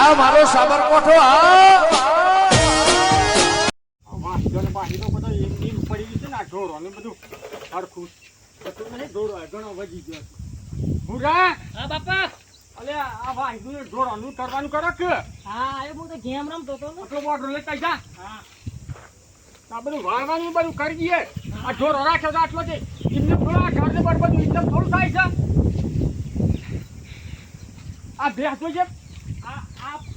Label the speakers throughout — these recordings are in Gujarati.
Speaker 1: હા મારો સાબરકોઠો હા
Speaker 2: વાંધો બાકી તો બધો એમ પડી ગયું છે ને આ ઢોરો ને બધું હરખું નહીં ઢોરો ઘણો વધી ગયો છે ભૂરા
Speaker 3: હા બાપા
Speaker 2: અલે આ વાંધું ઢોરોનું કરવાનું કરો કે
Speaker 3: હા એ હું તો ગેમ રમતો હતો ને
Speaker 2: આટલો બોર્ડર લેતા જા
Speaker 3: હા
Speaker 2: આ બધું વાળવાનું બધું કરી દઈએ આ ઢોરો રાખ્યો તો આટલો છે એમને થોડા ઘરને પર બધું એકદમ થોડું થાય છે આ ભેંસ જોજે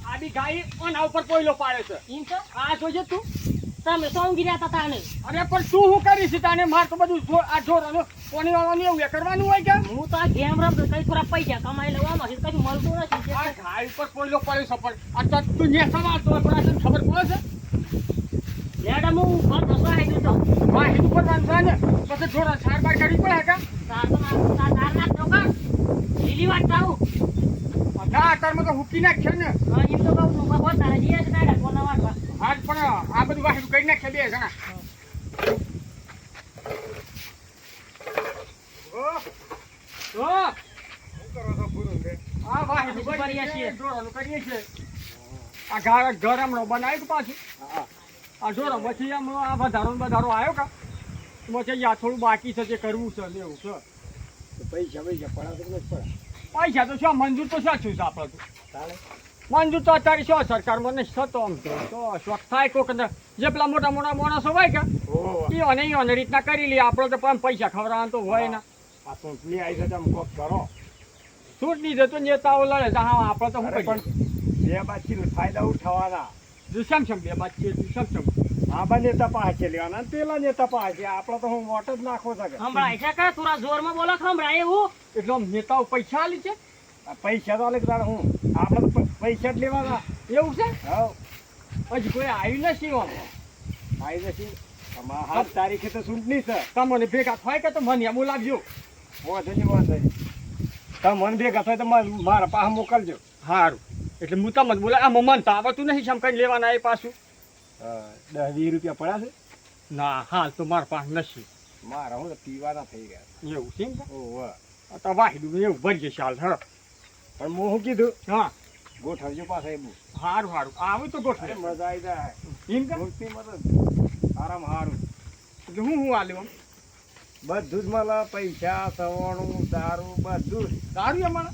Speaker 2: આ બી ગાય ઓના ઉપર કોયલો પાડે છે
Speaker 3: એમ છે
Speaker 2: આ જોજે તું
Speaker 3: તમે સોંગી રહ્યા હતા તાને
Speaker 2: અરે પણ તું શું કરીશ તાને માર તો બધું આ ઢોરોનું કોની વાળવાનું એવું કરવાનું હોય કે
Speaker 3: હું તો આ ગેમ રમતો કઈ થોડા પૈસા કમાઈ લેવામાં કઈ મળતું નથી
Speaker 2: આ ગાય ઉપર કોયલો પડે છે પણ આ તો તું ને સવારતો હોય પણ આ તને ખબર પડે છે
Speaker 3: મેડમ હું ઘર બસવા આવી તો
Speaker 2: વાહ હિન્દુ પર વાંધા ને પછી ઢોરા સાર બાર કાઢી પડે કા
Speaker 3: તાર તો તાર ના ચોકા લીલી વાત તાઉ
Speaker 2: ના કર્મ તો હુકી નાખ્યો ને
Speaker 3: હા એમ તો કહું છું બાપા તારા જીયા જ કાઢા કોના વાત
Speaker 2: આજ પણ આ બધું વાહિર કરી નાખે બે જણા આ ઘર હમણાં બનાવ્યું પાછું આ જોરો પછી આમ આ વધારો આવ્યો કા પછી આ થોડું બાકી છે જે કરવું છે ને એવું છે પૈસા તો શું મંજૂર તો શું છું આપણે તો મંજૂર તો અત્યારે શું સરકારમાં નહીં થતો આમ તો શોખ થાય કોક જે પેલા મોટા મોટા માણસો હોય કે એને રીતના કરી લઈએ આપણે તો પણ પૈસા ખવડાવવાનું તો હોય ને આ ચૂંટણી આવી છે તમે કોક કરો ચૂંટણી જતો નેતાઓ લડે છે હા આપણે તો શું પણ બે બાદથી ફાયદા ઉઠાવવાના સમસમ બે બાદથી સમસમ આ બા નેતા પાસે લેવાના પેલા નેતા પાસે આપણે તો હું વોટ જ નાખવો છે
Speaker 3: હમણાં છે કે થોડા જોરમાં બોલો હમણાં એવું
Speaker 2: એટલે નેતાઓ પૈસા આલી છે પૈસા તો આલે તારે હું આપણે તો પૈસા જ લેવાના એવું છે હા હજી કોઈ આવ્યું નથી આવી નથી 7 તારીખે તો ચૂંટણી છે તમને ભેગા થાય કે તો મને એમ લાગજો તમે મને ભેગા થાય તો મારા પાસે મોકલજો સારું એટલે હું તમને બોલા આ મમ્મા તો આવતું નહીં શમ કઈ લેવાના એ પાછું 10-20 રૂપિયા પડ્યા છે ના હાલ તો મારા પાસે નથી મારા હું તો પીવાના થઈ ગયા એવું છે ઓહ તો વાહિદું એવું ભરી જશે હાલ હરો પણ હું શું કીધું હા ગોઠવજો પાસે એવું સારું આવું તો ગોઠવે મજા આવી જાય એમ કે આરામ સારું એટલે હું આલ્યું બધું જ મળે પૈસા સવાણું દારૂ બધું જ દારૂ મળે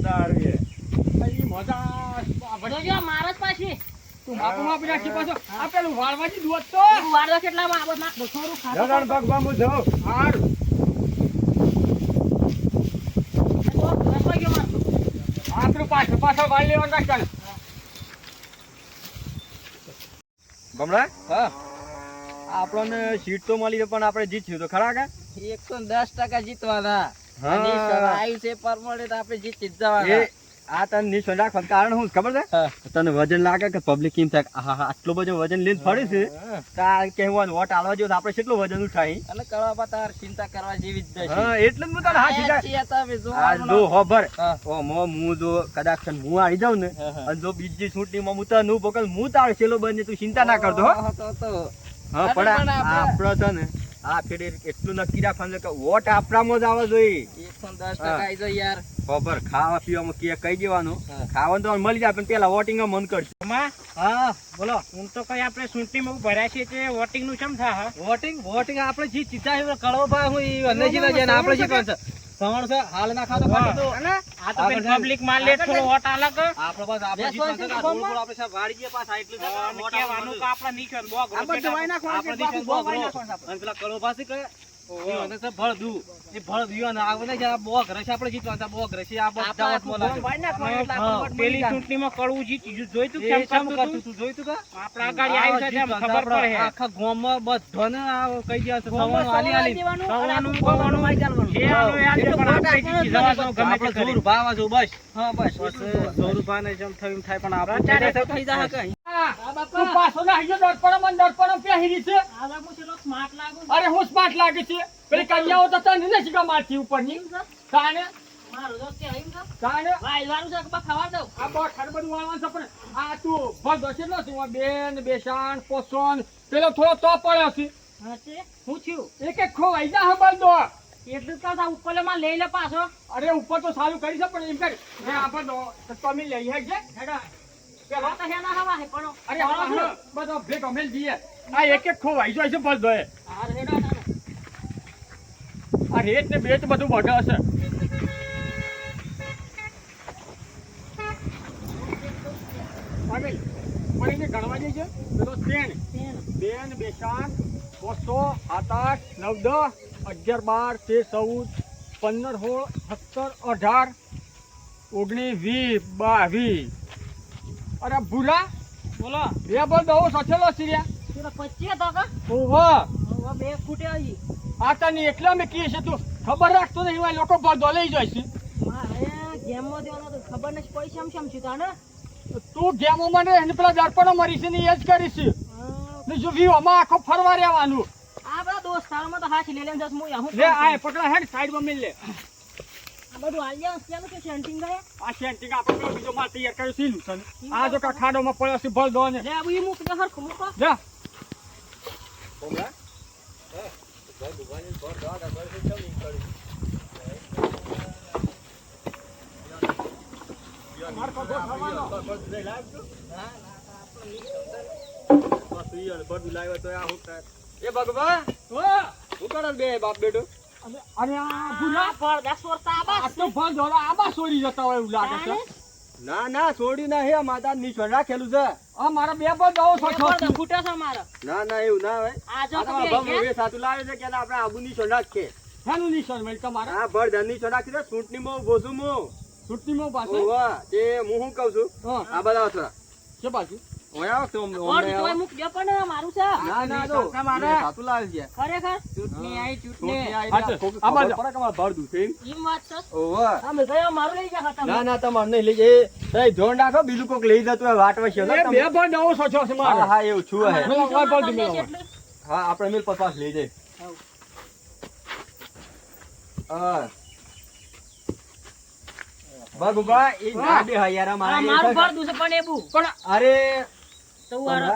Speaker 2: દારૂ એ મજા
Speaker 3: જોજો મારા જ પાછી
Speaker 2: તું બાપુ આપી રાખી પાછો આ પેલું વાળવાજી દુવત તો
Speaker 3: વાળવા કેટલામાં આવો નાખ દો થોડું
Speaker 2: જગણ પગ બાંબુ જો સારું આપણું પાછળ વાળી લેવાનું રાખવાનું
Speaker 4: ગમડા હા આપણને સીટ તો મળી પણ આપણે જીત્યું તો ખરા કે
Speaker 5: 110% જીતવાના અને આવ્યું છે પરમોડે તો આપણે જીતી જ
Speaker 4: એ
Speaker 5: જવાના
Speaker 4: આ તને નિશાન રાખવાનું કારણ શું ખબર છે તને વજન લાગે કે પબ્લિક કેમ થાય આહા આટલો બધો વજન લઈને ફરે છે તાર કહેવાનું વોટ આલવા જેવું આપણે કેટલું વજન ઉઠાઈ
Speaker 5: એટલે કરવા તાર ચિંતા કરવા જેવી જ નથી
Speaker 4: હા એટલે જ હું તને હા સીધા જો ખબર ઓ હું જો કદાચ હું આવી જાઉં ને અને જો બીજી ચૂંટણીમાં હું તને બોકલ હું તાર છેલ્લો બને તું ચિંતા ના કરતો હા પણ આપણો છે ને આ ફેરે એટલું નક્કી રાખવાનું કે વોટ આપણામાં જ આવે જોઈએ
Speaker 5: 110% આવી જાય યાર
Speaker 4: ખબર ખાવા પીવામાં કે કહી દેવાનું ખાવાનું તો મળી જાય પણ પેલા વોટિંગ મન કરજો
Speaker 3: હા બોલો હું તો કઈ આપણે ચૂંટણીમાં ભર્યા છે તે વોટિંગ નું કેમ થાય
Speaker 4: વોટિંગ આપણે જે ચિતા કળવો ભાઈ હું અને જીવા જાય આપણે જે પણ સવણ છે હાલ ના ખાતો ખાતો
Speaker 3: આ તો પબ્લિક માં લે થોડો વોટ આલક
Speaker 4: આપણે બસ આપણે જીતવાનું છે આપણે સાહેબ વાડી ગયા પાછા એટલું
Speaker 3: વોટ કહેવાનું કે આપણા નીચે બોગ
Speaker 4: આપણે દવાઈ નાખવાનું આપણે નીચે બોગ અને પેલા કળવો પાસે કે અને સબ ભળ દુ એ ભળ દિયો ને આવે ને જે બોગ રશે આપણે જીતવાનું બોગ રશે આ બધા વોટ મોલા
Speaker 3: પેલી ચૂંટણીમાં કળવું જીત્યું જોઈતું કેમ કરતું
Speaker 4: તું જોઈતું કે
Speaker 3: આપણા ગાડી આવી છે તેમ ખબર પડે
Speaker 4: આખા ગામમાં બધોને આ કહી ગયા છે સવાનું આલી આલી
Speaker 3: સવાનું મારી ચાલવાનું જે આનો યાદ છે પણ આપણે જીતી જવાનું ગમે તે
Speaker 4: આપણે જોર ભાવ જો બસ હા બસ જોર ભાવ ને જેમ થયું થાય પણ આપણે થઈ જાય કઈ
Speaker 2: તું પાછો નાખી જો દર્પણ પહેરી છે
Speaker 3: આલા હું ચલો સ્માર્ટ લાગુ
Speaker 2: અરે હું સ્માર્ટ લાગે છે પેલી કન્યાઓ તો તને નથી ગમાતી ઉપરની કાને
Speaker 3: મારો દોસ્ત કે આઈમ
Speaker 2: કાને
Speaker 3: ભાઈ વાળું છે કે ખાવા દઉં
Speaker 2: આ બહુ ખર બધું વાળવાનું છે પણ આ તું ભલ દો કેટલો છે બેન બેસાણ પોસણ પેલો થોડો તો પડ્યો છે
Speaker 3: હા તે હું થયું
Speaker 2: એક ખોવાઈ જા હબલ દો
Speaker 3: એટલું તો ઉપરમાં લઈ લે પાછો
Speaker 2: અરે ઉપર તો સારું કરી છે પણ એમ કર મેં આપણે તમે લઈ હે છે
Speaker 3: પેલો તો હેના હવા હે પણ
Speaker 2: અરે હા બધો ભેગો મેલ દઈએ આ એક એક ખોવાઈ જાય છે બસ દોય
Speaker 3: હાર હેડા ના
Speaker 2: આ રેત ને બેટ બધું બગડે છે પામેલ પણ એને ગણવા જઈ છે પેલો 3 બેન બેસાન 500 7 8 9 10 11 12 13 14 15 16 18 19 20 22 અરે ભૂલા
Speaker 3: બોલો
Speaker 2: બે બોલ દો સચેલો સિરિયા
Speaker 3: પેલો 25 તો કા
Speaker 2: ઓહો
Speaker 3: હવે બે ફૂટે આવી
Speaker 2: આ તને એટલા મેં કી છે તું ખબર રાખતો નહીં હોય લોકો ભરદો લઈ જાય છે
Speaker 3: મારે ગેમમાં દેવાનો તો ખબર નથી પૈસા આમ છે તાને
Speaker 2: તું ગેમો મને એને પેલા દર્પણો મરી છે ને એ જ કરીશ ને જો વ્યૂમાં આખો ફરવા રહેવાનું
Speaker 3: આ બધા દોસ્તારોમાં તો હાથી લઈ લેમ જસ હું હું
Speaker 2: લે આ પકડા હેડ સાઈડમાં મિલ લે
Speaker 3: આ બધું આલ્યા કેનું કે સેન્ટિંગ ગયા
Speaker 2: આ સેન્ટિંગ આપણે પેલો બીજો માલ તૈયાર કર્યો સીલું છે આ જો કા ખાડોમાં પડ્યો છે ભર દો ને
Speaker 3: લે આ ઈ મૂક દે હરખું મૂકો
Speaker 2: જા
Speaker 4: એ ભગવાન
Speaker 2: ઓ
Speaker 4: હું કરો બે બાપ બેટો
Speaker 2: અરે આ ભૂલા
Speaker 3: પર 10 વર્ષ આબા
Speaker 2: આટલો ભર દો આબા છોડી જતા હોય એવું લાગે છે
Speaker 4: ના ના છોડ્યું ના હે માતા નિશાન રાખેલું છે
Speaker 2: આ મારા બે બોલ દો સચો
Speaker 3: તો ફૂટે છે મારા
Speaker 4: ના ના એવું ના હોય
Speaker 3: આ જો
Speaker 4: આ તમારા બાપ હવે સાતું લાવે છે કે આપણે આબુ નિશાન રાખીએ
Speaker 2: હેનું નિશાન મેલ તમારા
Speaker 4: આ ભર ધન નિશાન રાખી દે ચૂંટણી માં બોસું હું
Speaker 2: છૂટણીમાં પાસે
Speaker 4: ઓવા તે હું શું કહું છું
Speaker 2: હા
Speaker 4: આ બધા થોડા
Speaker 2: કે બાજુ
Speaker 4: ઓય આવો તો
Speaker 3: ઓર તોય મૂક દે પણ મારું છે
Speaker 4: ના ના તો સાતું લાવે છે
Speaker 3: ખરેખર ચૂંટણી આવી
Speaker 4: ચૂંટણી
Speaker 3: ચૂંટણી
Speaker 4: આવી
Speaker 2: હા,
Speaker 4: આ
Speaker 2: બાજુ.
Speaker 4: પર કમા ભર દઉં છે
Speaker 3: ઈમ વાત છે
Speaker 4: ઓવા
Speaker 3: તમે ગયા મારું લઈ જા
Speaker 4: ના ના તમારે નહીં લઈ જાય તઈ ધોન રાખો બીજું કોક લઈ જતું હોય વાટવા છે
Speaker 2: એ બે બોલ દો સચો છે
Speaker 4: હા
Speaker 2: મારે
Speaker 4: હા એવું છું હે
Speaker 2: મેલો કોઈ બોલ દે મેલો
Speaker 4: હા આપણે મિલ પાસ લઈ જાય હા બાબુબા એ ગાડી હા યાર
Speaker 3: મારું
Speaker 4: મારા
Speaker 3: ભર દુસે પણ એબુ
Speaker 2: પણ
Speaker 4: અરે
Speaker 3: તો વારો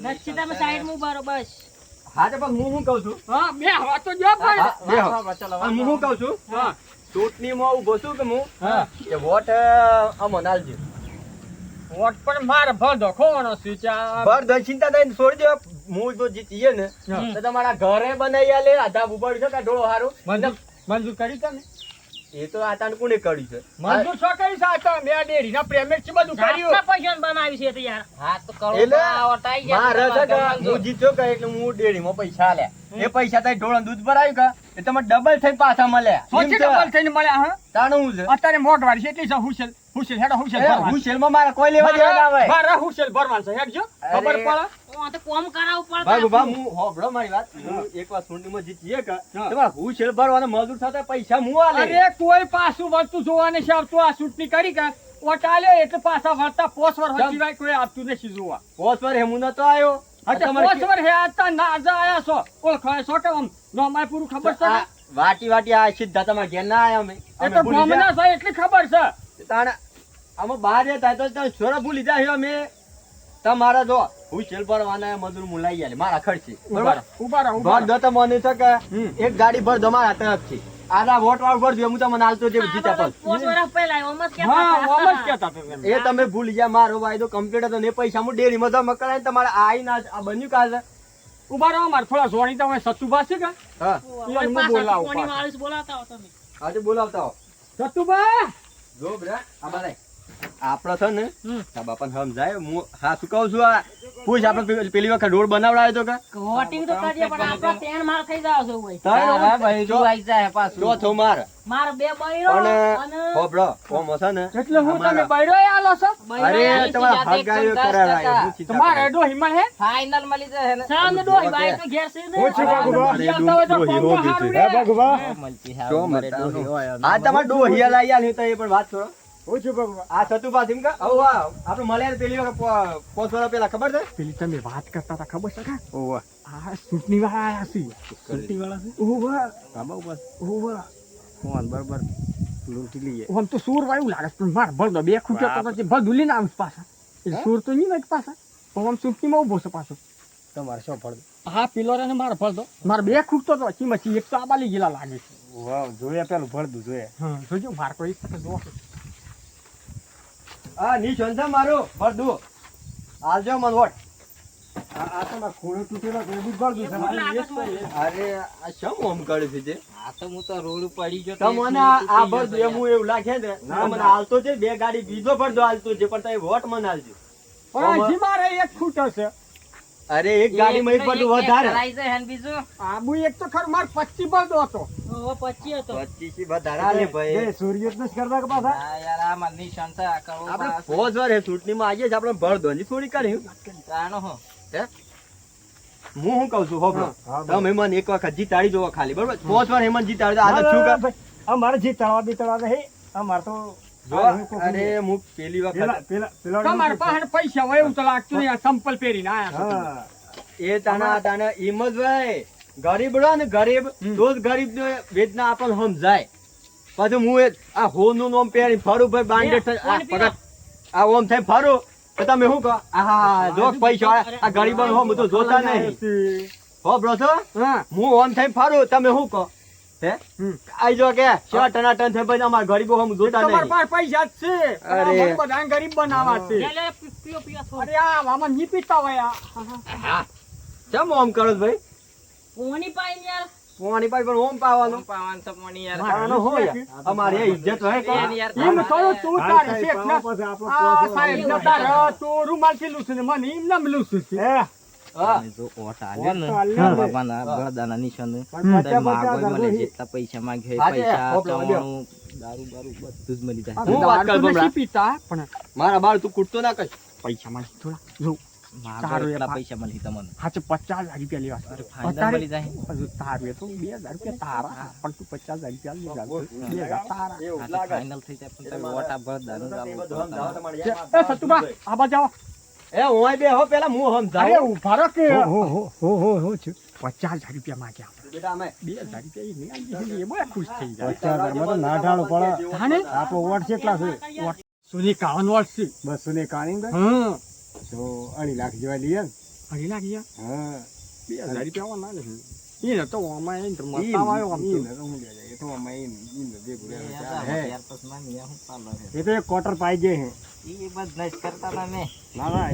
Speaker 3: નચ્ચી તમે સાઈડ માં ઉભા રહો બસ
Speaker 4: હા તો પણ હું શું કહું છું
Speaker 2: હા બે હવા તો જો પણ
Speaker 4: હા, બેહો. અને હું શું કહું છું
Speaker 2: હા
Speaker 4: ચૂંટણીમાં ઉભો છું કે હું
Speaker 2: હા
Speaker 4: કે વોટ અમન આલજો
Speaker 2: વોટ પણ મારે ભર દો ખોવાનો છે ચા
Speaker 4: બર દઈ ચિંતા દઈને છોડી દો હું જો જીતીએ ને
Speaker 2: હા.
Speaker 4: તો તમારા ઘરે બનાવી આલે આધા ઉપાડી છે કે ડોળો હારું
Speaker 2: મંજૂર કરી તમે
Speaker 4: એ તો આતાને કોને કર્યું છે
Speaker 2: મંજૂર છો કરી સાચો બે ડેરી ના પ્રેમેટ છે બધું કર્યું
Speaker 3: આટલા પૈસા બનાવી છે તો યાર હા તો કરો
Speaker 4: એટલે
Speaker 3: વટાઈ
Speaker 4: મારે છે કે હું જીત્યો કે એટલે હું ડેરીમાં પૈસા આલ્યા એ પૈસા તઈ ઢોળણ દૂધ ભરાયું કે એ તમારે ડબલ થઈને પાછા મળ્યા
Speaker 2: સોચી ડબલ થઈને મળ્યા હા
Speaker 4: તાણું હું છે
Speaker 2: અત્યારે મોંઘવારી છે એટલી છે હુસેલ હેડો હુસેલ
Speaker 4: એ
Speaker 2: ભરવાનું.
Speaker 4: હુશેલમાં મારે કોઈ લેવા દેવા ના આવે
Speaker 2: મારે હુસેલ ભરવાનું છે હેડજો ખબર
Speaker 4: અરે.
Speaker 2: પડે
Speaker 3: હું તો કોમ કરાવું પડે
Speaker 4: ભાઈ બાબા હું હોભળો મારી વાત હું એકવાર ચૂંટણીમાં જીતીએ કે
Speaker 2: હા.
Speaker 4: તમારે હુશેલ ભરવાના મજૂર થતા પૈસા હું આલે
Speaker 2: અરે કોઈ પાછું વળતું જોવાને છે આવતું આ ચૂંટણી કરી કે ઓટ આલ્યો એટલે પાછા વળતા 5 વર્ષ સિવાય કોઈ આપતું નથી જોવા
Speaker 4: પોસ પર હેમુ નતો આવ્યો
Speaker 2: અચ્છા 5 વર્ષ હે આતા ના આજા આયા છો ઓળખાય છો કે આમ નોમાય પૂરું ખબર છે ને?
Speaker 4: વાટી વાટી આ સીધા તમારા ઘેર ના આયા અમે
Speaker 2: એ તો ગામના છે એટલી ખબર છે
Speaker 4: તાણે આમાં બહાર રહેતા તો તમે છોરા ભૂલી જાય અમે તમારા જો હુશેલ ભરવાના મજૂર હું લઈ આલે મારા ખર્ચે બરાબર
Speaker 2: ઉભા રહો
Speaker 4: ભર દો તો મને છે કે એક ગાડી ભર દો મારા તરફથી આના વોટ વાળ ભર દો હું તમને આલતો જે જીતા પર
Speaker 3: 5 વર્ષ પહેલા આવ્યો મત કે
Speaker 2: હા ઓમ જ કહેતા હતા તમે.
Speaker 4: એ તમે ભૂલી ગયા મારો વાયદો કમ્પ્લીટ હતો ને એ પૈસા હું ડેરીમાં જમા કરાવીને તમારે આઈ ના આ બન્યું કાલે
Speaker 2: ઉભા રહો મારે થોડા જોણી તમે સતુભા છે કે
Speaker 4: હા
Speaker 2: ઈ હું બોલાવું
Speaker 3: કોની
Speaker 2: પાછો.
Speaker 3: માળીસ બોલાવતા હો તમે
Speaker 4: આજે બોલાવતા હો
Speaker 2: સતુભા
Speaker 4: જો બરા આમાં આપડે છે ને આ બાપાને સમજાય હું હા શું કહું છું આ પૂછ આપણે પેલી વખત રોડ બનાવડાયો તો કે
Speaker 3: વોટિંગ તો કરીએ પણ આપડા 3 માર થઈ જાવ છો ભાઈ
Speaker 4: હા ભાઈ જો
Speaker 5: આઈ જાય પાછું
Speaker 4: ચોથો માર
Speaker 3: માર 2 બૈરો
Speaker 4: પણ
Speaker 3: અને
Speaker 4: હોબળો ઓમ હશે ને
Speaker 2: એટલે હું તમે
Speaker 4: અમારા-
Speaker 2: બૈરો આલો છો
Speaker 4: અરે તમારા હગાઈઓ કરાવાય હું ચિંતા
Speaker 2: તમારે એડો હિમલ હે
Speaker 5: ફાઇનલ મળી જાય ને
Speaker 3: સાંજ ડોઈ બાઈ તો ઘેર છે ને
Speaker 2: હું છું બાગુબા.
Speaker 4: અરે
Speaker 2: ચાલતા હોય તો
Speaker 4: ડોહી
Speaker 2: કોમ
Speaker 4: હોગી
Speaker 2: હારું
Speaker 4: છે.
Speaker 2: રે.
Speaker 5: મળતી હા
Speaker 4: શું
Speaker 5: મારે
Speaker 4: મતાનો?
Speaker 5: ડોહી હોય
Speaker 4: આ તમારે ડોહિયા લઈ આલી તો એ પણ વાત કરો
Speaker 2: હું છું બાગુબા.
Speaker 4: આ સતુભા સિમ કા ઓ વાહ આપણે મળ્યા પેલી વખત 5 વર્ષ પહેલા ખબર છે
Speaker 2: પેલી તમે વાત કરતા હતા ખબર છે કે
Speaker 4: ઓ વાહ
Speaker 2: આ ચૂંટણી વાળા આયા છે
Speaker 4: ચૂંટણી વાળા છે
Speaker 2: ઓવા
Speaker 4: બાબા ઉપર
Speaker 2: ઓવા
Speaker 4: ફોન બરાબર લૂંટી લઈએ
Speaker 2: આમ તો સૂર વાયુ લાગે છે, પણ માર ભર દો બે ખૂટ્યો તો પછી ભર દુલી ના આવીશ પાછા એ સૂર તો નહીં હોય પાછા પણ આમ ચૂંટણીમાં ઉભો છે પાછો
Speaker 4: તમારે શું ફળ
Speaker 2: હા પિલો ને મારે ભર દો મારે બે ખૂટતો તો ચીમચી એક તો આબાલી ગયેલા લાગે છે
Speaker 4: વાહ જોઈએ પેલું ભરદું જોઈએ
Speaker 2: હા જોજો માર કોઈ જો
Speaker 4: હા નિશાન છે મારું ભર દો આલજો મન વોટ
Speaker 2: આ તો મારો ખૂણો તૂટેલો છે, એ બી ભર દઉં. તમારે એ જ તો એ.
Speaker 4: અરે આ શું આમ કરે છે જે
Speaker 5: આ તો હું તો રોડ ઉપર પડી ગયો તો
Speaker 4: તમને આ ભર દો એમ એવું લાગે ને મને હાલતો છે 2 ગાડી બીજો ભર દો હાલતો છે પણ તમે વોટ મને હાલજો
Speaker 2: પણ હજી મારે એક ખૂટો છે.
Speaker 4: અરે એક ગાડીમાં એક બધું વધારે
Speaker 5: કરાઈ જાય ને બીજું
Speaker 2: આબુ એક તો ખરું મારે 25 ભર દો હતો.
Speaker 3: 25 હતો
Speaker 4: 25 વધારે હાલે ભાઈ
Speaker 2: બે સૂર્યત જ કરતા કે પાછા.
Speaker 5: હા યાર આ મારી નિશાન છે આ કરવો
Speaker 4: આપણે
Speaker 5: પાસ.
Speaker 4: 5 વાર ચૂંટણીમાં આવીએ છીએ આપણે ભર દોની થોડી કરી
Speaker 5: તાણો હો
Speaker 4: હું શું કહું છું હોબળો
Speaker 2: હા,
Speaker 4: તમે મને એક વખત જીતાડી જોવો ખાલી બરોબર 5 વાર હેમંત જીતાડી દો આ શું કર
Speaker 2: અમારે જીતવા બીતવા નહીં. અમારે તો
Speaker 4: અરે હું પેલી વખત
Speaker 2: તમારે પાસે પૈસા હોય એવું તો લાગતું નહીં. આ સંપલ પહેરીને આયા છો.
Speaker 4: એ તાના હિંમતભાઈ ગરીબ રહો ને ગરીબ તો જ ગરીબ ને વેદના આપણને સમજાય પછી હું આ હોનું નોમ પહેરી ફરું ભાઈ બાંડેડ આ પગત આ ઓમ થઈ ફરું તો તમે શું કહો આહા જો પૈસા આ ગરીબો હો હું તો જોતા નહીં હો બ્રો છો
Speaker 2: હા.
Speaker 4: હું ઓમ થઈ ફરું તમે શું કહો હે આઈ જો કે શા ટનાટન થઈ પછી અમારા ગરીબો હો હું જોતા
Speaker 2: તમારી
Speaker 4: નહીં
Speaker 2: પાસે પૈસા જ છે.
Speaker 4: અરે.
Speaker 2: આ મને બધાને ગરીબ બનાવવા છે.
Speaker 3: એટલે પીઓ પીઓ થોડું
Speaker 2: અરે આ આમાં નહીં પીતા હોય આ.
Speaker 4: કેમ ઓમ કરો છો ભાઈ
Speaker 3: કોની પાઈ યાર
Speaker 4: પોણી પાઈ પણ ઓમ પાવાનું
Speaker 5: પાવન તો મણી યાર
Speaker 4: પાવાનો હોય અમારે એ ઇજ્જત હોય
Speaker 5: બેન
Speaker 4: કા
Speaker 5: યાર
Speaker 2: એમ કહો તું તારે શેઠ ના. આ
Speaker 5: પોસ
Speaker 2: સાહેબ ના તારે તું રૂમાલ થી લૂછે ને મને એમ નામ લૂછે છે.
Speaker 4: હા
Speaker 5: જો ઓટ આલ્યો ને
Speaker 2: ઓટ આલ્યો ને.
Speaker 5: બાબાના બળદાના નિશાન
Speaker 2: પણ
Speaker 5: તો
Speaker 2: 50
Speaker 5: માગો મને
Speaker 2: હજાર
Speaker 5: જેટલા પૈસા માંગ્યા
Speaker 4: આજે
Speaker 5: પૈસા
Speaker 4: હોપલો,
Speaker 5: કમાવાનું દારૂ બારૂ બધું જ મળી જાય
Speaker 4: હું વાત કરું
Speaker 2: દારૂ તો
Speaker 4: ભમરા?
Speaker 2: નથી પીતા પણ
Speaker 4: મારા બાળ તું કૂટતો ના કઈ
Speaker 2: પૈસા માં થોડા જો
Speaker 5: માગો
Speaker 2: તારું
Speaker 5: એટલા
Speaker 2: એ
Speaker 5: પૈસા મળી તમને
Speaker 2: હાચે 50,000 રૂપિયા લેવા છે.
Speaker 5: ફાઇનલ મળી જાય
Speaker 2: હજુ તારું એ તો 2,000 રૂપિયા તારા પણ તું 50,000 રૂપિયા લઈ જા. 2,000 તારા.
Speaker 4: એવું
Speaker 5: આ તો
Speaker 4: લાગે
Speaker 5: ફાઇનલ થઈ જાય પણ તમે વોટ આ બળદાનું ચાલુ કરો.
Speaker 2: એ સતુભા આ બાજુ આવો.
Speaker 4: એ ઓય બે હો પેલા હું
Speaker 2: અરે
Speaker 4: સમજાવું
Speaker 2: ઉભા રહો કે હો છે 50,000 રૂપિયા માંગ્યા આપણે.
Speaker 4: બેટા અમે
Speaker 2: 2,000 રૂપિયા એ નહીં આલી છે ને એ બહુ ખુશ થઈ જાય.
Speaker 6: 50,000 માં તો ના ઢાળો પડે.
Speaker 2: જાણે
Speaker 6: આપણો વોટ કેટલા છે?
Speaker 2: સુની 51 વર્ષ છે.
Speaker 6: 251 ભાઈ?
Speaker 2: હા
Speaker 6: તો 2.5 લાખ જેવા લઈએ ને.
Speaker 2: અઢી લાખ ગયા
Speaker 6: હા.
Speaker 2: 2,000 રૂપિયા ના લે એને તો આમાં એને તો
Speaker 6: ઈ
Speaker 2: મતાવ આવ્યો આમ તો.
Speaker 6: ઈ તો હું લે જાય. એ તો આમાં ઈ ભેગું રહે છે.
Speaker 5: યાર
Speaker 6: હે.
Speaker 5: યાર પછી માની યાર હું પાલો છે
Speaker 6: એ તો એક ક્વાર્ટર પાઈ જાય હે.
Speaker 5: ઈ બધા જ કરતા હતા મેં
Speaker 6: ના ના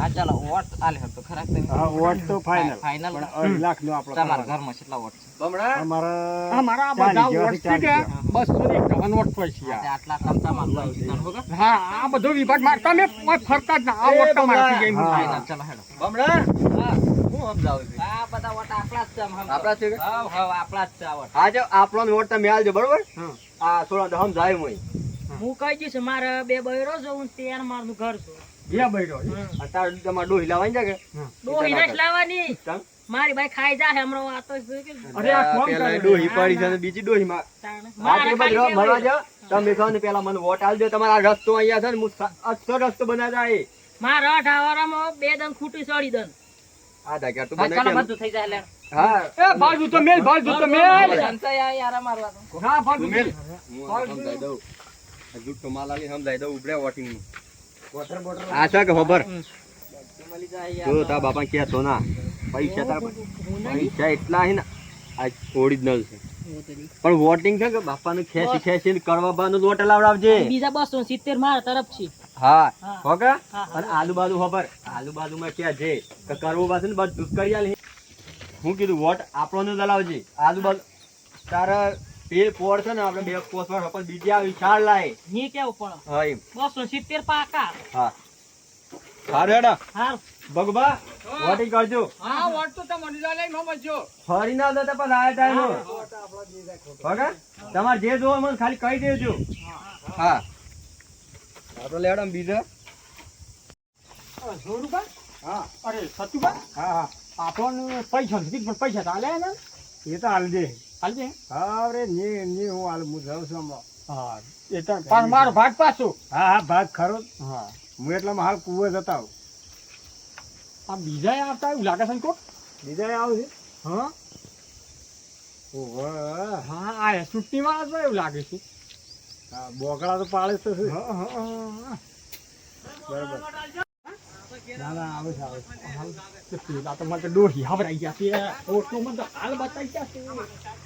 Speaker 5: આ ચાલો વોટ આલે હતો ખરા તમે
Speaker 6: હા વોટ તો ફાઇનલ.
Speaker 5: ફાઇનલ
Speaker 6: પણ 2.5 લાખ નો આપણો
Speaker 5: તમારા
Speaker 6: કરવાનો.
Speaker 5: ઘરમાં કેટલા વોટ છે
Speaker 4: બમણા
Speaker 6: અમારા
Speaker 2: આ મારા આ બધા
Speaker 6: 40
Speaker 2: વર્ષ છે કે 251 વર્ષ હોય છે યાર.
Speaker 5: આટલા કામતા મારતા જીતન હોગા
Speaker 2: હા આ બધો વિભાગ મારતા મેં કોઈ ફરતા જ ના આ વોટ તો મારતી ગઈ હું.
Speaker 5: ફાઇનલ ચાલો હેડો
Speaker 4: બમણા હું સમજાવું છું
Speaker 5: આ બધા વોટ આપણા જ છે આમ સમજો.
Speaker 4: આપણા જ છે કે?
Speaker 5: હાવ હાવ આપણા જ છે આ વોટ
Speaker 4: આજે આપણો વોટ તમે આલજો બરોબર આ થોડા સમજાય હું
Speaker 3: હું કહી દઈશ મારે 2 બૈરો જવું ત્યાર મારું ઘર છું
Speaker 2: બે બૈરો
Speaker 4: અત્યારે તમારે ડોહી લાવવાની છે કે
Speaker 3: ડોહી નથી લાવવાની
Speaker 4: ચમ?
Speaker 3: મારી ભાઈ ખાઈ જાય હમણાં વાતો જ છે કે
Speaker 2: અરે આ કોમ
Speaker 4: પેલા
Speaker 2: કરે
Speaker 4: ડોહી પડી છે ને બીજી ડોહી માં
Speaker 3: મારે
Speaker 4: બધું
Speaker 3: ખાલી
Speaker 4: ભરવા
Speaker 3: બે
Speaker 4: જાઓ તમે કહો ને પેલા મને વોટ આલજો તમારા રસ્તો અહીંયા છે ને હું અસર રસ્તો બનાવતા એ
Speaker 3: મારા અઠાવરામાં 2 દન ખૂટી સડી દન
Speaker 4: આધા ક્યાં તું
Speaker 5: હા, ચાલો
Speaker 4: બનાવી
Speaker 5: બધું થઈ જાય લે
Speaker 4: હા
Speaker 2: એ બાજુ તો મેલ બાજુ તો મેલ
Speaker 5: સંશય યાર મારવાનો
Speaker 2: ના બાજુ
Speaker 4: તું મેલ.
Speaker 2: મેલ.
Speaker 4: હું સમજાઈ દઉં આ જૂઠો માલ આલી સમજાઈ દઉં ઉભરે વોટિંગ નું આ છે કે ખબર
Speaker 5: મળી જાય
Speaker 4: જો
Speaker 5: યાર
Speaker 4: તારા બાપા કહેતો ના પૈસા તારા પૈસા એટલા હે ને આ ઓરિજિનલ છે પણ વોટિંગ છે કે બાપાનું ખેંચી ખેંચીને કરવા બાનું લોટ લાવડાવજે
Speaker 3: બીજા 270 મારા તરફથી
Speaker 4: હા
Speaker 3: હા.
Speaker 4: હોકે
Speaker 3: હા.
Speaker 4: અને આલુબાજુ ખબર આલુબાજુમાં ક્યાં છે કે કરવું પાસે ને બધું જ કરી આલે હું કીધું વોટ આપણો જ લાવજે આજુબાજુ તારા પેલ પોર છે ને આપણે 2 પોસ પર પણ બીજી આવી ચાર લાય
Speaker 3: ની કેવું પણ
Speaker 4: હા એમ
Speaker 3: 270 પાકા
Speaker 4: હા સારું હેડા
Speaker 3: હાર
Speaker 4: ભગવા વોટિંગ કરજો
Speaker 2: હા વોટ તો તમે મળી લઈ મમજો.
Speaker 4: ફરી ના જતા પણ આ ટાઈમ ઓકે તમારે જે જોવો મને ખાલી કહી દેજો હા આપણે લેવડા બીજા
Speaker 2: 100 રૂપિયા હા અરે સતુભા
Speaker 6: હા હા
Speaker 2: આપણને પૈસા નથી પણ પૈસા તો આલે ને
Speaker 6: એ તો હાલ દે.
Speaker 2: હાલજે.
Speaker 6: હા રે ની હું હાલ હું જાઉં છું હમણાં.
Speaker 2: હા એ તો પણ મારો ભાગ પાછો.
Speaker 6: હા હા ભાગ ખરો જ.
Speaker 2: હા
Speaker 6: હું એટલામાં હાલ કુવે જતા આવું.
Speaker 2: આ બીજા આવતા એવું લાગે છે ને કોક.
Speaker 6: બીજા આવશે.
Speaker 2: હા
Speaker 6: ઓહો.
Speaker 2: હા આ સુટ્ટીમાં આવતા એવું લાગે છે.
Speaker 6: હા બોકડા તો પાળે જ તો છે.
Speaker 2: હા હા હા
Speaker 6: બરાબર. ના ના આવે છે આવે છે.
Speaker 2: પેલા તો મને તો ડોહી હવરાઈ ગયા છે. ઓટલો મને તો હાલ બતાઈ ગયા છે.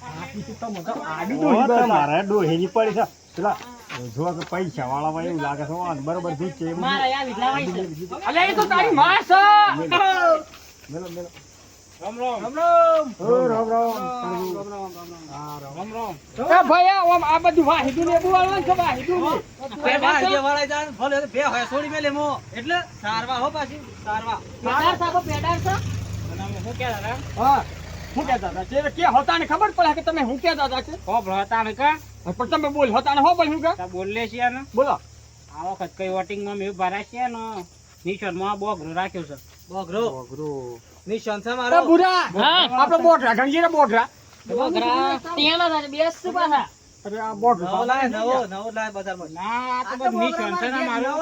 Speaker 2: આ પીછે તો મને તો આડી
Speaker 6: ઓહો,
Speaker 2: ડોહી બતાવી.
Speaker 6: તમારે ડોહીની પડી છે. પેલા
Speaker 2: જો કે પૈસા વાળા હોય એવું લાગે છે હો, અને બરોબર દૂધ છે એવું
Speaker 5: મારા યા વિધલા વાળી છે.
Speaker 3: અલે એ તો તારી માં છે.
Speaker 2: મેલો મેલો
Speaker 3: રામ રામ.
Speaker 2: ઓ રામ રામ
Speaker 3: એ ભાઈ આમ આ બધું વાહિદું ને બોલવાનું છે વાહિદું ને.
Speaker 4: એટલે સારવા હો પાછી સારવા
Speaker 5: પેડાર સાબો પેડાર છે.
Speaker 3: અને અમે શું કહેતા હતા?
Speaker 2: હા શું કહેતા હતા જે કે હોતા ને ખબર પડે કે તમે શું કહેતા હતા કે
Speaker 3: હો ભળતા ને કા
Speaker 2: પણ તમે બોલ હોતા ને હો બોલ શું કે
Speaker 3: તા બોલે છે ને
Speaker 2: બોલો
Speaker 3: આ વખત કઈ વોટિંગમાં મેં ભરાય છે ને નિશાનમાં બોગરો રાખ્યો છે.
Speaker 4: બોગરો નિશાન છે
Speaker 2: અરે
Speaker 4: મારો
Speaker 2: બુરા આપણે બોટરા ગંજીરા બોટરા
Speaker 5: બોગરા ટેણા ના બેસ પાછા.
Speaker 2: અરે આ બોટરા
Speaker 4: નવો લાય નવો લાય બજારમાં
Speaker 3: ના આ તો બધું નિશાન છે ને મારું.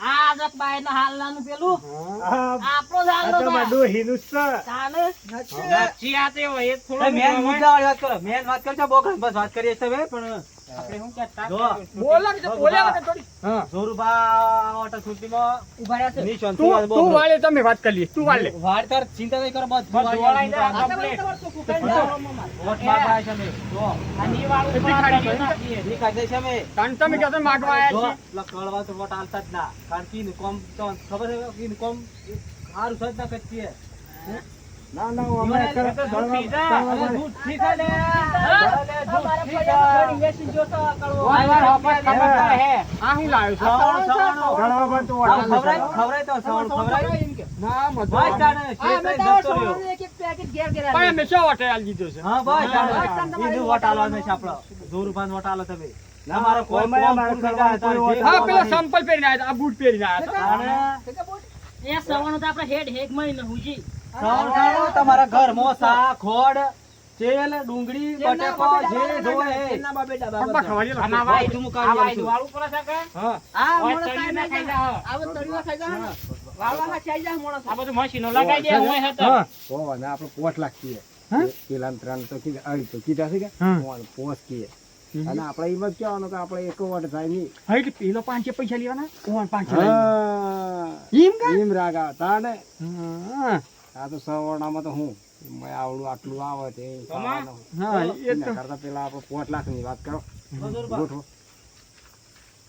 Speaker 5: આ જક બાય નો હાલનાનું પેલું
Speaker 2: આ
Speaker 5: આપણો જ હાલનો
Speaker 2: તમાર
Speaker 5: છે.
Speaker 2: ડોહીનું જ છે
Speaker 5: તાને
Speaker 3: નચી આ તે હોય એ થોડો
Speaker 4: મેન મુદ્દા વાળી વાત કરો મેન વાત કરજો બોગરા બસ વાત કરીએ છીએ હવે પણ
Speaker 3: આપણે શું કહેતા
Speaker 4: જો.
Speaker 2: બોલા કે બોલ્યા વગર થોડી હા
Speaker 4: જોરુબા ઓટો છૂટીમાં
Speaker 5: ઉભા રહ્યા છે.
Speaker 4: નિશાન છે
Speaker 2: તું
Speaker 4: મારો
Speaker 2: તું
Speaker 4: બોગરો.
Speaker 2: વાલે તમે વાત કરી લી તું વાલે
Speaker 4: વાડ તાર ચિંતા નહીં કરો બસ
Speaker 3: બસ જોડાઈ જા
Speaker 5: આ તો
Speaker 3: કમ્પ્લીટ.
Speaker 5: તમારે ચોખ્ખું કરી દેવાનું અમારે.
Speaker 4: વોટ મારવા છે અમે જો
Speaker 3: આ ની વાળું
Speaker 2: એટલી
Speaker 3: પણ
Speaker 2: ખાડી
Speaker 3: આપણે
Speaker 2: કરી.
Speaker 3: નાખીએ.
Speaker 4: ઈ કાઢે છે અમે
Speaker 2: કારણ તમે કહો છો માગવા
Speaker 4: જો
Speaker 2: આયા
Speaker 4: પેલા કળવા તો વોટ આલતા જ ના કારણ કે ઈનું કોમ તો ખબર છે કે ઈનું કોમ સારું સજ ના કરતી હે
Speaker 2: ના ના અમે
Speaker 3: અરે દૂધ પી જા.
Speaker 4: અરે દૂધ પી જા લે
Speaker 5: અમારે પડ્યા ઘણી વેચી જોતો કળવો.
Speaker 3: વાર વાર વાપસ ખબર પડે હે.
Speaker 2: આ હું લાવ્યો છું ઘણો બધો
Speaker 4: ખવરાય તો સવણ ખવરાય
Speaker 2: ના મધો
Speaker 4: ભાઈ તાને
Speaker 5: આ
Speaker 4: શેતાઈ
Speaker 5: મેં
Speaker 4: જતો
Speaker 5: તો
Speaker 4: રહ્યો
Speaker 5: એક એક પેકેટ ઘેર ઘેર
Speaker 2: પણ
Speaker 5: આલી.
Speaker 2: અમે શું હોટે આલી દીધો છે
Speaker 4: હા ભાઈ
Speaker 5: હા,
Speaker 4: તાને
Speaker 5: તમારે
Speaker 4: ઈનું વોટ આલવાનો છે આપણો જોરુભાન વોટ આલો તમે
Speaker 2: ના,
Speaker 4: તમારો કોઈ
Speaker 2: કોઈ અમારે
Speaker 4: કોમ પૂરું
Speaker 2: કરવાનું
Speaker 4: થઈ જાય,
Speaker 2: કોઈ
Speaker 4: તારે
Speaker 2: હા
Speaker 4: જે
Speaker 2: પેલા
Speaker 4: કરવાનું
Speaker 2: સંપલ પહેરીને આયા હતા, આ બૂટ પહેરીને આયા હતા
Speaker 4: તારે
Speaker 5: એ સવણો તો આપણે હેડ હેક મહિને હુજી.
Speaker 4: સવણ ખાણો તમારા ઘરમાં શાક ખોડ તેલ ડુંગળી બટેકો જે જોવે એ
Speaker 2: પપ્પા ખવાડી લો.
Speaker 3: અને આ
Speaker 4: ભાઈ,
Speaker 3: વાય-
Speaker 4: તું
Speaker 3: આ
Speaker 4: મુકાવી
Speaker 3: વાય
Speaker 4: આલશું.
Speaker 3: વાળું પડે છે કે?
Speaker 2: હા
Speaker 5: આ
Speaker 3: ઓય
Speaker 5: મોણસ
Speaker 3: તળીને
Speaker 5: ખાઈ
Speaker 3: ખાઈ
Speaker 5: જાય.
Speaker 3: જા.
Speaker 5: આવે તળીને ખાઈ જાય ને. વાળવા ખાઈ જાય મોણસ.
Speaker 3: આ બધું મશીનો લગાઈ દે હું હતો.
Speaker 2: હા
Speaker 6: ઓ ના આપણે 5 લાખ કીએ
Speaker 2: હા?
Speaker 6: પેલા 3 તો કીધા અઢી તો કીધા છે કે
Speaker 2: હા.
Speaker 6: 5 કીએ અને આપણે એમ જ કહેવાનું કે આપણે એક વોટ થાય નહીં
Speaker 2: હા એટલે પેલો 5 પૈસા લેવાના ઓન 5
Speaker 6: હા
Speaker 2: એમ કે
Speaker 6: એમ રાગા તાને
Speaker 2: હા
Speaker 6: આ તો સવર્ણામાં તો હું મેં આવડું આટલું આવે તે ખાવાનું.
Speaker 2: હા એ
Speaker 6: એના
Speaker 2: તો
Speaker 6: કરતા પેલા આપણે 5 લાખની વાત કરો ગોઠવો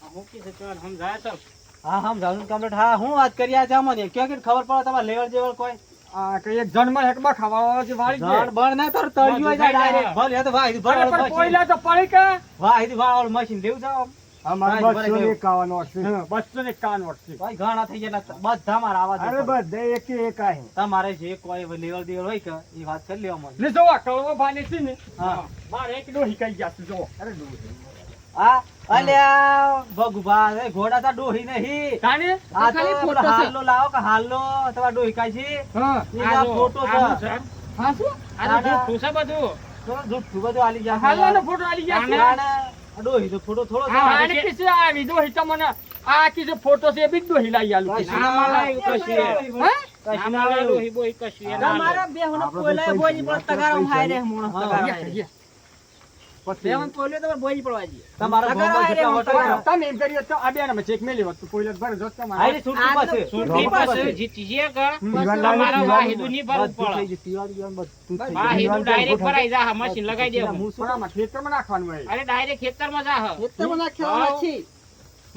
Speaker 3: આ મૂકી છે ચાલ સમજાય તો.
Speaker 4: હા હમ જાણું કમ્પ્લીટ હા હું વાત કરી આ છે અમને ક્યાં કે ખબર પડે તમારે લેવલ દેવલ કોઈ
Speaker 2: આ કઈ એક જન્મ હેકમાં ખાવા જે વાળી દે
Speaker 4: જણ બળ ના તાર તળિયું હોય જાય ડાયરેક્ટ ભલે એ તો વાહ
Speaker 2: અરે પણ કોઈલા તો પડી કે
Speaker 4: વાહ એ વાળું મશીન લેવું જાવ
Speaker 6: અમારે
Speaker 4: ભાઈ,
Speaker 6: 251 વોટ છે
Speaker 2: હા 251 વોટ છે
Speaker 4: ભાઈ ઘણા થઈ ગયા બધા મારા આવા
Speaker 6: અરે
Speaker 4: દે
Speaker 6: બધે એક એક આહી
Speaker 4: તમારે જે કોઈ લેવલ દેવલ હોય કે એ વાત કરી લેવા મને
Speaker 2: ને જો આ કળવો ભાને છે ને
Speaker 4: હા
Speaker 2: બાર એક ડોહી કઈ ગયા છે જો
Speaker 6: અરે
Speaker 4: હા અલ્યા ભગુભા એ ઘોડા તા ડોહી નહીં
Speaker 2: તાને
Speaker 4: આ તો પેલો હાલનો લાવો કે હાલનો તમારા ડોહી કાય છે
Speaker 2: હા
Speaker 4: ઈ આ ફોટો છે
Speaker 3: આનું છે.
Speaker 2: હા શું
Speaker 3: આનું જૂઠું છે બધું.
Speaker 4: તો જુઠ્ઠું બધું આલી ગયા
Speaker 2: હાલવાનો ફોટો આલી ગયા છે
Speaker 3: આને-
Speaker 4: ડોહી તો ફોટો થોડો છે.
Speaker 3: હા,
Speaker 2: આને કિસે આવી ડોહી તમને આ કિસે ફોટો છે એ બી ડોહી લાવી આલું
Speaker 4: ભાઈ,
Speaker 2: કિસે.
Speaker 3: ના મળે એવું કશું એ.
Speaker 2: હા
Speaker 3: ના મળે ડોહી બોહી કશું એ ના મળે.
Speaker 5: મારા બે હોને પોઈલા બોજી પણ તગારો ખાઈ રે મોણસ
Speaker 4: હા,
Speaker 5: તગારો
Speaker 2: યે,
Speaker 5: ખાઈ રે.
Speaker 2: યે.
Speaker 5: બેવન પોઈલો તો બોજી પડવા જી.
Speaker 4: તમારા
Speaker 5: તગારો
Speaker 4: ગામમાં
Speaker 5: આયરે
Speaker 4: જેટલા
Speaker 5: મોટો
Speaker 4: વોટ હોય,
Speaker 2: તમે એમ કર્યું તો આ બેનામાં ચેક મેલી હોત તો પોઈલર ભરે જોત તમારે
Speaker 4: આયરે છૂટું પાસે.
Speaker 3: સુરતી પાસે જીતી જઈએ કે તમારા વાહિદું નહીં ભરવું
Speaker 4: બધું થઈ
Speaker 3: પડે.
Speaker 4: ગયું, તિવારી ગયું, બધું થઈ ગયું.
Speaker 3: વાહિદું ડાયરેક્ટ ભરાઈ જા મશીન લગાઈ દેવું.
Speaker 2: પણ આમાં ખેતરમાં નાખવાનું હોય
Speaker 3: અરે ડાયરેક્ટ ખેતરમાં જા
Speaker 5: ખેતરમાં નાખ્યો નથી.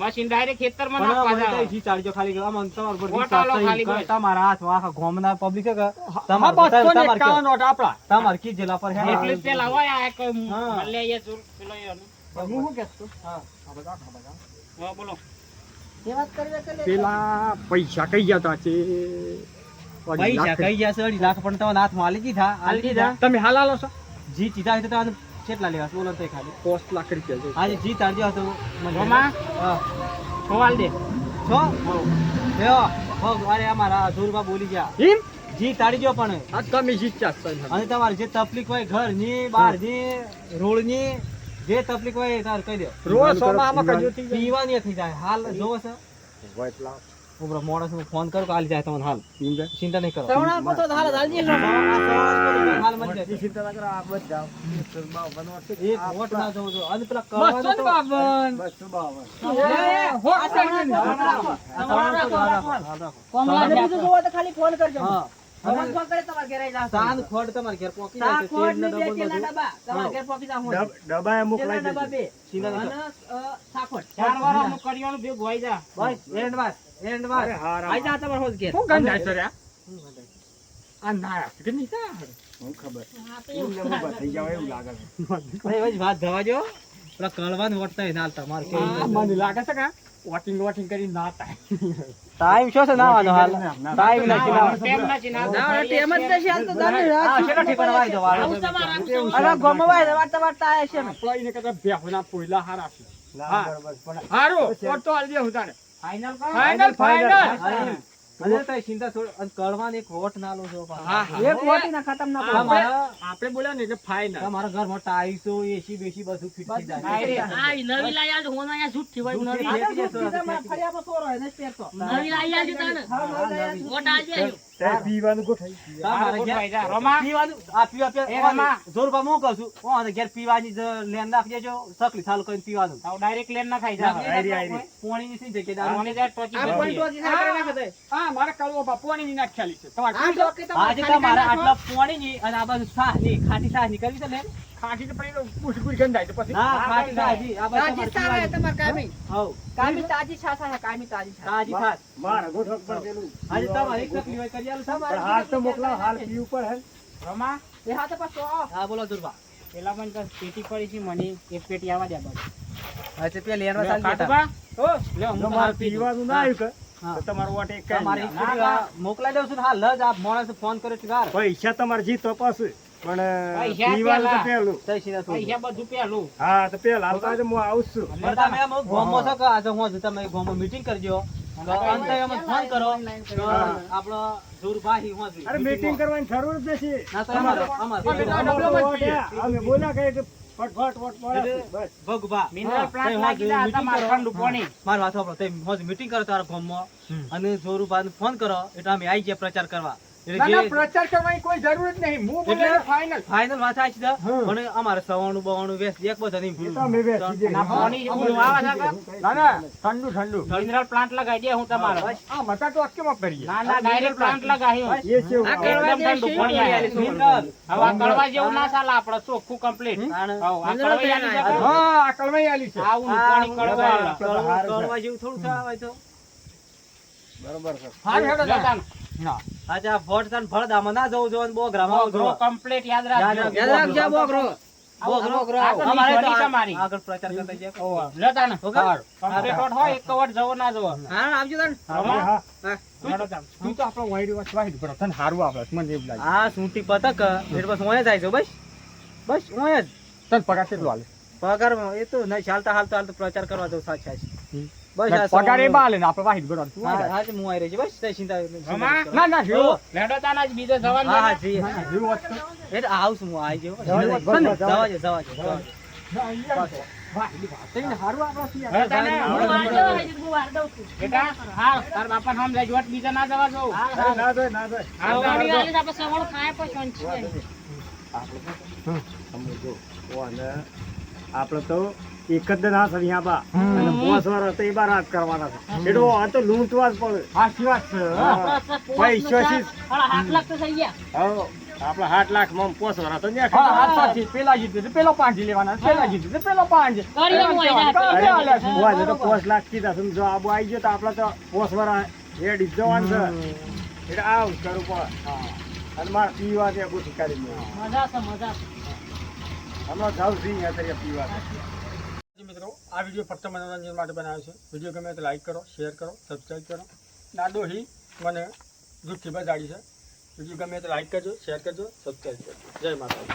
Speaker 3: મશીન ડાયરેક્ટ ખેતરમાં
Speaker 4: પણ
Speaker 3: નાખવા
Speaker 4: મને તો
Speaker 3: જા.
Speaker 4: ઈ ચાલજો ખાલી કે આમાં તમારા પર
Speaker 3: વોટ
Speaker 4: વિશ્વાસ
Speaker 3: આલો
Speaker 4: થઈ
Speaker 3: ખાલી
Speaker 4: કે
Speaker 3: બસ.
Speaker 4: તમારા હાથમાં આખા ગામના public છે કે
Speaker 2: હા
Speaker 4: તમારે
Speaker 2: 251 નોટ આપડા
Speaker 4: તમારે કી જિલ્લા પર હે
Speaker 3: એટલું જ પેલા હોય આ કોઈ
Speaker 4: હા.
Speaker 3: મળે અહીંયા જોર પેલો એનો.
Speaker 2: હું શું કહેતો
Speaker 4: હા.
Speaker 3: હા, બોલો.
Speaker 5: એ વાત કરી લે.
Speaker 2: પેલા પૈસા કઈ ગયા તા છે
Speaker 4: પૈસા કઈ ગયા છે 2.5 લાખ પણ તમારા હાથમાં આલી દીધા આલી દીધા
Speaker 2: તમે હાલ આલો છો
Speaker 4: જી ચીધા હોય તો તમારે કેટલા લેવા છે? બોલો તો ખાલી
Speaker 2: 5 લાખ રૂપિયા છે
Speaker 4: આજે જી તારજો હતો
Speaker 3: રોમા?
Speaker 4: હા
Speaker 3: ખવાલ દે.
Speaker 4: છો લ્યો ભગ અરે અમારા જોરબા બોલી ગયા
Speaker 2: એમ
Speaker 4: જી તાળી ગયો પણ
Speaker 2: આ તમે જીત્યા છો સાહેબ.
Speaker 4: અને તમારે જે તકલીફ હોય ઘરની બહારની રોડની જે તકલીફ હોય એ તારે કહી દો
Speaker 2: રોજ સોમાં આમાં કજુ થઈ જાય.
Speaker 4: પીવાની થઈ જાય હાલ જોવો છે
Speaker 6: વોટ લાવ
Speaker 4: ઉભરો માણસ ફોન કરો કે હાલી જાય તમને હાલ
Speaker 6: એમ કે
Speaker 4: ચિંતા નહીં કરો
Speaker 5: સવણા પતો તો હાલ હાલજી છો.
Speaker 4: હાલ મળી જાય.
Speaker 6: ચિંતા ના કરો આ બસ જાઓ 252 વોટ છે
Speaker 4: એક વોટ ના જવો જો અને પેલા
Speaker 2: બસો ને બાવન.
Speaker 6: 252
Speaker 2: એ, હો, આ સાઈડ ને.
Speaker 4: આ સવાલ રાખો, હાલ રાખો, હાલ રાખો.
Speaker 5: કોમલા ને બીજું જોવો તો ખાલી ફોન કરજો.
Speaker 4: હા
Speaker 5: હમણાં ફોન કરે તમારે ઘરે આઈ જાવ.
Speaker 4: સાન ખોડ તમારે ઘેર પોકી જાય
Speaker 5: સા
Speaker 4: છે,
Speaker 5: ખોડ ને
Speaker 4: તેલના
Speaker 5: બે
Speaker 4: ડબ્બા
Speaker 5: તેલના
Speaker 4: બધું.
Speaker 5: ડબ્બા તમારે ઘેર પોકી જાવ હું.
Speaker 2: ડબ્બાએ મોકલાઈ
Speaker 5: તેલના ડબ્બા
Speaker 2: દેજો.
Speaker 5: બે.
Speaker 4: સીના
Speaker 5: અને સાખોડ.
Speaker 3: 4 વાર અમુક કરિયાણું ભેગું હોય જા.
Speaker 4: બસ એન્ડ વાત
Speaker 2: અરે હારા.
Speaker 5: આઈ જા તમારે હોજ ઘેર.
Speaker 2: શું ગંધાય છે રે આ? આ ના કે નહીં તા? હું ખબર એમને ઊભા થઈ જાવ એવું લાગે છે.
Speaker 4: ભાઈ ભાઈ વાત જવા જો પેલા કળવાન વટતા ના હાલતા માર
Speaker 2: આ મને લાગે છે કે વોટિંગ કરીને ના થાય.
Speaker 4: ટાઈમ શું છે નાવાનો હાલ ટાઈમ નથી નાવાનો.
Speaker 3: ટેમ નથી ના.
Speaker 5: ના, ટેમ જ નથી હાલતો તારે.
Speaker 4: આ શેનો ઠેકાણો વાય દો વાળો.
Speaker 5: આવું તમારે, આવું તમારે. અરે ગોમવાય વાળતા વાળતા આયા છે ને.
Speaker 2: આપણે એને કદાચ બેહુના પોયલા હારા છે.
Speaker 6: ના, બરોબર. પણ
Speaker 2: હારું કોટ તો આલી દેવું તારે.
Speaker 3: ફાઇનલ કરો.
Speaker 2: Final final.
Speaker 4: અને તઈ ચિંતા છોડ અને કળવાન એક વોટ નાલો છો
Speaker 2: હા,
Speaker 4: પાછો.
Speaker 2: હા.
Speaker 5: એક વોટીના ખાતામાં ના પડે.
Speaker 2: આપણે બોલ્યા ને એટલે ફાઇનલ.
Speaker 4: તમારા ઘરમાં ટાઈસો એસી બેસી બધું ફિટ થઈ જાય.
Speaker 3: આ નવી લાઈ આલ હોના યા જૂઠી હોય નવી.
Speaker 5: આ તો શું કીધું માં ફળિયામાં સોરો હોય ને પહેરતો.
Speaker 3: નવી લાઈ આલ તને.
Speaker 5: હા, નવી લાયા છે.
Speaker 3: વોટ આલ જાય.
Speaker 2: તે પીવાનું ગોઠાઈ.
Speaker 4: તમારે ઘેર
Speaker 3: ગોઠવાઈ જા. રમા
Speaker 4: પીવાનું આ પીવા
Speaker 3: એ
Speaker 4: પીવા
Speaker 3: રમા.
Speaker 4: જોરબા હું કહું છું ઓને ઘેર પીવાની જ લેન નાખ દેજો સકલી ચાલુ કરીને પીવાનું.
Speaker 3: આવ ડાયરેક્ટ લેન ના ખાઈ જા.
Speaker 2: આયરી, આયરી.
Speaker 4: પોણીની સી જગ્યાએ
Speaker 3: મને જાય ટોચી
Speaker 5: આ
Speaker 3: બધી.
Speaker 5: પણ ટોચી સાફ કરી નાખે તોય.
Speaker 2: હા મારા કલવો બાપુની ની નાખ્યાલી છે. તમારે
Speaker 5: આ ટોકી તમારે
Speaker 4: આજે
Speaker 5: ખાલી
Speaker 4: તમારે
Speaker 5: કરી નાખો.
Speaker 4: આટલા પોણીની અને આ બાજુ સાહની ખાટી સાહની કરવી છે ને
Speaker 2: ખાટી તો પડી પૂછ ગંધાય તો પછી.
Speaker 4: ના ખાટી સાહની આ બાજુ
Speaker 5: તાજી સારા હે તમારે કામી.
Speaker 4: હવ
Speaker 5: કામી તાજી છાશ હે, કામી તાજી છાશ.
Speaker 4: તાજી થાત
Speaker 2: મારા ગોઠવક પર પેલું.
Speaker 4: આજે તમારી તકલીફ હોય કરી આલું
Speaker 2: પણ
Speaker 4: તમારે
Speaker 2: હાલ તો મોકલાવ હાલ પીવું પર હે.
Speaker 3: રમા
Speaker 5: એ હાથે પાછો
Speaker 4: હા બોલો દુર્બા
Speaker 3: પેલા પણ તો પેટી પડી છે મને એક પેટી આવવા દે બાજુ.
Speaker 4: આજે પેલી લેનવા ચાલી
Speaker 3: કાઢવા
Speaker 4: ઓ
Speaker 3: લે હું
Speaker 2: જો
Speaker 3: તો
Speaker 2: મારે પીવાનું ના આવ્યું કે
Speaker 4: હા.
Speaker 2: તો તમારો વોટ એક
Speaker 4: તમારી
Speaker 2: કરી
Speaker 3: ના, ના.
Speaker 4: મોકલાઈ દઉં છું ને હાલ જ આ માણસ ફોન કર્યો છે વાર
Speaker 2: પૈસા તમારે જીતો પાછું પણ
Speaker 3: પૈસા
Speaker 2: પીવાનું તો
Speaker 3: પહેલા.
Speaker 2: પેલું.
Speaker 4: તઈ સીધા થોડું.
Speaker 3: પૈસા બધું પેલું.
Speaker 2: હા તો પેલા હાલ તો આજે હું આવું જ છું.
Speaker 4: પણ તમે એમ ગોમો છો કે આજે હું જ તમે ગોમો મીટિંગ કરજો તો અંતે એમ જ ફોન કરો તો આપણો દુર્ભાઈ હું જ
Speaker 2: અરે મીટિંગ કરવાની જરૂર જ નથી.
Speaker 4: ના તો અમારો
Speaker 2: અમારો વોટ હે. અમે બોલ્યા કે ફટફટ વોટ મળે. બસ
Speaker 4: ભગભા
Speaker 3: મિનરલ પ્લાન્ટ લાગી જા હતા માર ઠંડુ પાણી.
Speaker 4: મારો વાત સાંભળો તમે હું જ મીટિંગ કરો તારા ગામમાં અને જોરુભાઈને ફોન કરો એટલે અમે આવી જાય પ્રચાર કરવા એટલે
Speaker 2: ના, ના,
Speaker 4: જે
Speaker 2: પ્રચાર કરવાની કોઈ જરૂર જ નહીં. હું બોલ્યો ફાઇનલ.
Speaker 4: ફાઇનલ વાત થાય છે પણ અમારે સવાણું બવાણું વેસ એક બધા નહીં
Speaker 2: એ તો અમે બેસી જઈએ.
Speaker 3: ના પાણી ઓલું આવે છે કે?
Speaker 2: ના, ના, ઠંડુ ઠંડુ.
Speaker 3: મિનરલ પ્લાન્ટ લગાઈ દે હું તમારો.
Speaker 2: આ મટા તો અક્કીમાં કરીએ.
Speaker 3: ના ના ડાયરેક્ટ પ્લાન્ટ લગાવ્યું.
Speaker 2: એ છે
Speaker 5: આ કરવા
Speaker 3: એકદમ ઠંડુ પાણી આવે.
Speaker 4: મિનરલ
Speaker 3: હવે આ કડવા જેવું ના ચાલે આપણે ચોખ્ખું કમ્પ્લીટ. આ કડવાઈ આલી છે કે?
Speaker 2: હા આ કલવાઈ આલી છે.
Speaker 3: આવું પાણી કડવા આલે.
Speaker 4: કરવા જેવું થોડું થાય તો
Speaker 2: બરોબર છે.
Speaker 3: હાલ હેડો જાન.
Speaker 4: આજે આ વોટ તાન ફળદામાં ના જવું જોવાનું બોગરામાં આવજો
Speaker 3: બોગરો complete યાદ રાખજો.
Speaker 5: યાદ રાખજો આ બોગરો.
Speaker 4: બોગરો
Speaker 3: આ તો
Speaker 4: અમારે તો
Speaker 3: નીચોડી તમારી.
Speaker 4: આગળ પ્રચાર કરતા જાય
Speaker 3: લે તાન.
Speaker 4: ઓકે?
Speaker 3: Complete વોટ હોય એક વોટ જવો ના જવો.
Speaker 5: હા આવજો તને.
Speaker 2: હા, હા.
Speaker 3: હેડો જાન.
Speaker 2: તું તો આપણો વાયડી વાત વાહિદ બરો. તને હારું આપે છે, મને એવું લાગે.
Speaker 4: આ સૂંટી પતક એટલે બસ ઓય જાય છો બસ બસ ઓય જ
Speaker 2: તને પગાર કેટલો આલે?
Speaker 4: પગાર એ તો નહીં ચાલતા હાલતા પ્રચાર કરવા જવું સાચા છે બસ આ
Speaker 2: પગાર એ બાલે ને આપણે વાહિદ બરો. તું
Speaker 4: હા
Speaker 2: આલે.
Speaker 4: હા હું આવી રહી છું બસ તઈ ચિંતા
Speaker 3: રમા?
Speaker 2: ના ના જો.
Speaker 3: લેડો તાન આજ બીજે જવાનું
Speaker 4: હા હા
Speaker 3: છે.
Speaker 4: જી
Speaker 2: જીવ વાત તો.
Speaker 4: એટલે આવશું હું આવી જાઉં
Speaker 2: જવા દે,
Speaker 4: જવા દે
Speaker 2: ના, અહીંયા છે. વાહિદ વાત. તને હારું આપે છે.
Speaker 3: હવે તાને બેટા, હા, તાર બાપા સામે લઈ વોટ બીજા ના જવા દઉં.
Speaker 2: ના, ના જાય, ના જાય. સમજો. ઓને આપણે તો એક જ ના સરી આપા અને બોસ વાળા તો એ બાર હાથ કરવાના છે. એટલે આ તો લૂંટવા જ પડે. સાચી વાત છે. હા. પૈસાથી જ. હા. આપણા 8 લાખ માં પોસ વાળા તો ન્યા ખાતા. હા, સાચી. પેલા જીતે તો પેલો 5 લેવાના, પેલા જીતે તો પેલો 5. ઓને તો 5 લાખ કીધા છે. જો આબુ આવી ગયો તો આપણે તો પોસ વાળા રેડી જ જવાનું છે. એટલે આવું જ કરવું પડે. અને મારે પીવા ત્યાં ગોઠી કાઢી દે. હમણાં જાઉં છું અહીંયા તરીકે પીવા. મિત્રો આ વિડીયો ફક્ત મનોરંજન માટે બનાવ્યો છે. વિડીયો ગમે તો લાઈક કરો, શેર કરો, સબસ્ક્રાઈબ કરો. નાડો હી મને જુઠ્ઠી બજાડી છે. વિડીયો ગમે તો લાઈક કરજો, શેર કરજો, સબસ્ક્રાઈબ કરજો. જય માતા.